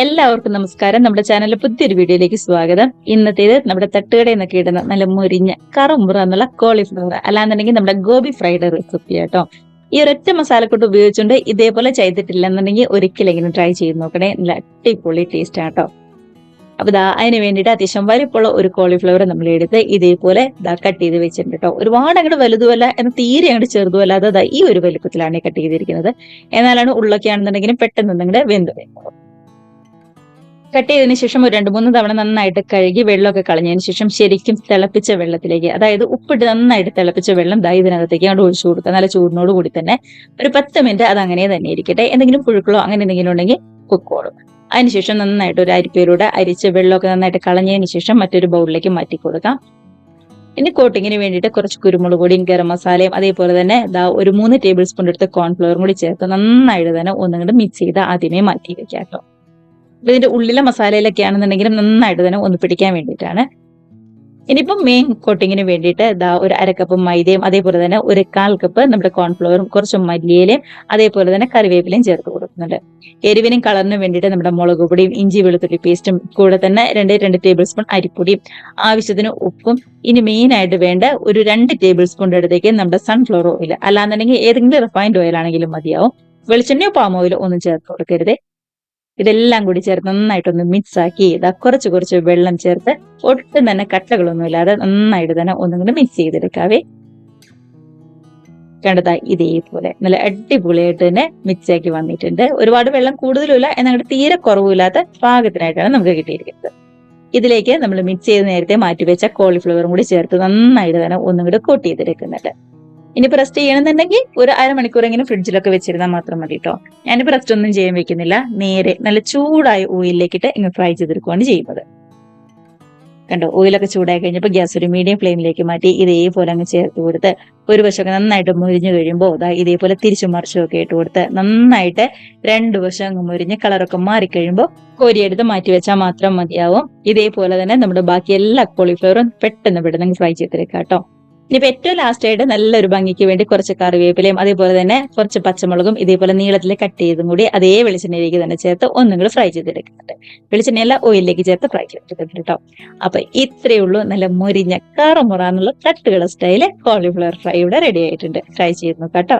എല്ലാവർക്കും നമസ്കാരം. നമ്മുടെ ചാനലിലെ പുതിയൊരു വീഡിയോയിലേക്ക് സ്വാഗതം. ഇന്നത്തേത് നമ്മുടെ തട്ടുകടയിൽ നിന്നൊക്കെ ഇടുന്ന നല്ല മുരിഞ്ഞ കറുമുറ എന്നുള്ള കോളിഫ്ലവർ അല്ലാന്നുണ്ടെങ്കിൽ നമ്മുടെ ഗോബി ഫ്രൈഡ് റെസിപ്പി കേട്ടോ. ഈ ഒരൊറ്റ മസാലക്കൂട്ട് ഉപയോഗിച്ചുകൊണ്ട് ഇതേപോലെ ചെയ്തിട്ടില്ല എന്നുണ്ടെങ്കിൽ ഒരിക്കലെങ്കിലും ട്രൈ ചെയ്ത് നോക്കണേ. നല്ല അടിപൊളി ടേസ്റ്റ് ആട്ടോ. അപ്പൊ അതിന് വേണ്ടിയിട്ട് അത്യാവശ്യം വലിപ്പമുള്ള ഒരു കോളിഫ്ലവർ നമ്മൾ എടുത്ത് ഇതേപോലെ കട്ട് ചെയ്ത് വെച്ചിട്ടുണ്ട് കേട്ടോ. ഒരുപാട് അങ്ങോട്ട് വലുതുമല്ല എന്നാൽ തീരെ അങ്ങോട്ട് ചെറുതുമല്ല. ഈ ഒരു വലുപ്പത്തിലാണ് കട്ട് ചെയ്തിരിക്കുന്നത്. എന്നാലാണ് ഉള്ളൊക്കെ ആണെന്നുണ്ടെങ്കിലും പെട്ടെന്ന് നിങ്ങളുടെ വെന്ത് വരും. കട്ട് ചെയ്തതിന് ശേഷം ഒരു 2-3 തവണ നന്നായിട്ട് കഴുകി വെള്ളമൊക്കെ കളഞ്ഞതിന് ശേഷം ശരിക്കും തിളപ്പിച്ച വെള്ളത്തിലേക്ക്, അതായത് ഉപ്പിട്ട് നന്നായിട്ട് തിളപ്പിച്ച വെള്ളം ഇതിനകത്തേക്ക് അങ്ങോട്ട് ഒഴിച്ചു കൊടുക്കുക. നല്ല ചൂടിനോട് കൂടി തന്നെ ഒരു 10 മിനിറ്റ് അത് അങ്ങനെ തന്നെ ഇരിക്കട്ടെ. എന്തെങ്കിലും പുഴുക്കളോ അങ്ങനെ എന്തെങ്കിലും ഉണ്ടെങ്കിൽ പൊക്കോളും. അതിനുശേഷം നന്നായിട്ട് ഒരു അരിപ്പയിലൂടെ അരിച്ച് വെള്ളമൊക്കെ നന്നായിട്ട് കളഞ്ഞതിന് ശേഷം മറ്റൊരു ബൗളിലേക്ക് മാറ്റി കൊടുക്കാം. ഇനി കോട്ടിങ്ങിന് വേണ്ടിയിട്ട് കുറച്ച് കുരുമുളക് പൊടിയും ഗരം മസാലയും അതേപോലെ തന്നെ ഒരു 3 ടേബിൾ സ്പൂൺ എടുത്ത് കോൺഫ്ലവറും കൂടി ചേർത്ത് നന്നായിട്ട് തന്നെ ഒന്നുകൂടെ മിക്സ് ചെയ്ത് ആദ്യമേ മാറ്റി വെക്കാം കേട്ടോ. ഇതിന്റെ ഉള്ളിലെ മസാലയിലൊക്കെ ആണെന്നുണ്ടെങ്കിലും നന്നായിട്ട് തന്നെ ഒന്ന് പിടിക്കാൻ വേണ്ടിയിട്ടാണ്. ഇനിയിപ്പം മെയിൻ കോട്ടിങ്ങിന് വേണ്ടിയിട്ട് ഒരു 1/2 കപ്പ് മൈദയും അതേപോലെ തന്നെ ഒരു 1/4 കപ്പ് നമ്മുടെ കോൺഫ്ലവറും കുറച്ച് മല്ലിയിലയും അതേപോലെ തന്നെ കറിവേപ്പിലയും ചേർത്ത് കൊടുക്കുന്നുണ്ട്. എരിവിനും കളറിനും വേണ്ടിയിട്ട് നമ്മുടെ മുളക് പൊടിയും ഇഞ്ചി വെളുത്തുള്ളി പേസ്റ്റും കൂടെ തന്നെ 2 ടേബിൾ സ്പൂൺ അരിപ്പൊടിയും ആവശ്യത്തിന് ഉപ്പും. ഇനി മെയിൻ ആയിട്ട് വേണ്ട ഒരു 2 ടേബിൾ സ്പൂൺ അടുത്തേക്ക് നമ്മുടെ സൺഫ്ലവർ ഓയിൽ അല്ലാന്നുണ്ടെങ്കിൽ ഏതെങ്കിലും റിഫൈൻഡ് ഓയിൽ ആണെങ്കിലും മതിയാവും. വെളിച്ചെണ്ണയോ പാം ഓയിലോ ഒന്നും ചേർത്ത് കൊടുക്കരുത്. ഇതെല്ലാം കൂടി ചേർത്ത് നന്നായിട്ടൊന്ന് മിക്സ് ആക്കി കുറച്ച് വെള്ളം ചേർത്ത് ഒട്ടും തന്നെ കട്ടകളൊന്നും ഇല്ലാതെ നന്നായിട്ട് തന്നെ ഒന്നും കൂടി മിക്സ് ചെയ്തെടുക്കാവേ. കണ്ടതാ ഇതേപോലെ നല്ല അടിപൊളിയായിട്ട് തന്നെ മിക്സ് ആക്കി വന്നിട്ടുണ്ട്. ഒരുപാട് വെള്ളം കൂടുതലുമില്ല എന്നങ്ങോട്ട് തീരെ കുറവില്ലാത്ത പാകത്തിനായിട്ടാണ് നമുക്ക് കിട്ടിയിരിക്കുന്നത്. ഇതിലേക്ക് നമ്മൾ മിക്സ് ചെയ്ത് നേരത്തെ മാറ്റിവെച്ച കോളിഫ്ലവറും കൂടി ചേർത്ത് നന്നായിട്ട് തന്നെ ഒന്നും കൂടി കോട്ട് ചെയ്തെടുക്കുന്നുണ്ട്. ഇനിയിപ്പോൾ റെസ്റ്റ് ചെയ്യണമെന്നുണ്ടെങ്കിൽ ഒരു 1/2 മണിക്കൂറെങ്കിലും ഫ്രിഡ്ജിലൊക്കെ വെച്ചിരുന്നാൽ മാത്രം മതി കേട്ടോ. ഞാനിപ്പോൾ റെസ്റ്റ് ഒന്നും ചെയ്യാൻ വെക്കുന്നില്ല. നേരെ നല്ല ചൂടായ ഓയിലിലേക്കിട്ട് ഇങ്ങനെ ഫ്രൈ ചെയ്തെടുക്കുകയാണ് ചെയ്യുന്നത്. കണ്ടോ, ഓയിലൊക്കെ ചൂടായി കഴിഞ്ഞപ്പോൾ ഗ്യാസ് ഒരു മീഡിയം ഫ്ലെയിമിലേക്ക് മാറ്റി ഇതേപോലെ അങ്ങ് ചേർത്ത് കൊടുത്ത് ഒരു വശമൊക്കെ നന്നായിട്ട് മുരിഞ്ഞു കഴിയുമ്പോൾ ഇതേപോലെ തിരിച്ചു മറിച്ചൊക്കെ ഇട്ട് കൊടുത്ത് നന്നായിട്ട് 2 വശം അങ്ങ് മുരിഞ്ഞ് കളറൊക്കെ മാറിക്കഴിയുമ്പോൾ കോരിയെടുത്ത് മാറ്റി വെച്ചാൽ മാത്രം മതിയാവും. ഇതേപോലെ തന്നെ നമ്മുടെ ബാക്കി എല്ലാ കോളിഫ്ലവറും പെട്ടെന്ന് പെട്ടെന്ന് ഫ്രൈ ചെയ്തെടുക്കാം കേട്ടോ. ഇനിയിപ്പോൾ ഏറ്റവും ലാസ്റ്റ് ആയിട്ട് നല്ലൊരു ഭംഗിക്ക് വേണ്ടി കുറച്ച് കറിവേപ്പിലയും അതേപോലെ തന്നെ കുറച്ച് പച്ചമുളകും ഇതേപോലെ നീളത്തിൽ കട്ട് ചെയ്തും കൂടി അതേ വെളിച്ചെണ്ണയിലേക്ക് തന്നെ ചേർത്ത് ഒന്നും കൂടി ഫ്രൈ ചെയ്തെടുക്കുന്നുണ്ട്. വെളിച്ചെണ്ണയല്ല ഓയിലിലേക്ക് ചേർത്ത് ഫ്രൈ ചെയ്തെടുക്കുന്നുണ്ട് കേട്ടോ. അപ്പൊ ഇത്രയേ ഉള്ളൂ, നല്ല മുരിഞ്ഞ കറുമുറ എന്നുള്ള തട്ടുകട സ്റ്റൈല് കോളിഫ്ലവർ ഫ്രൈ ഇവിടെ റെഡി ആയിട്ടുണ്ട്. ട്രൈ ചെയ്ത് നോക്കാം കേട്ടോ.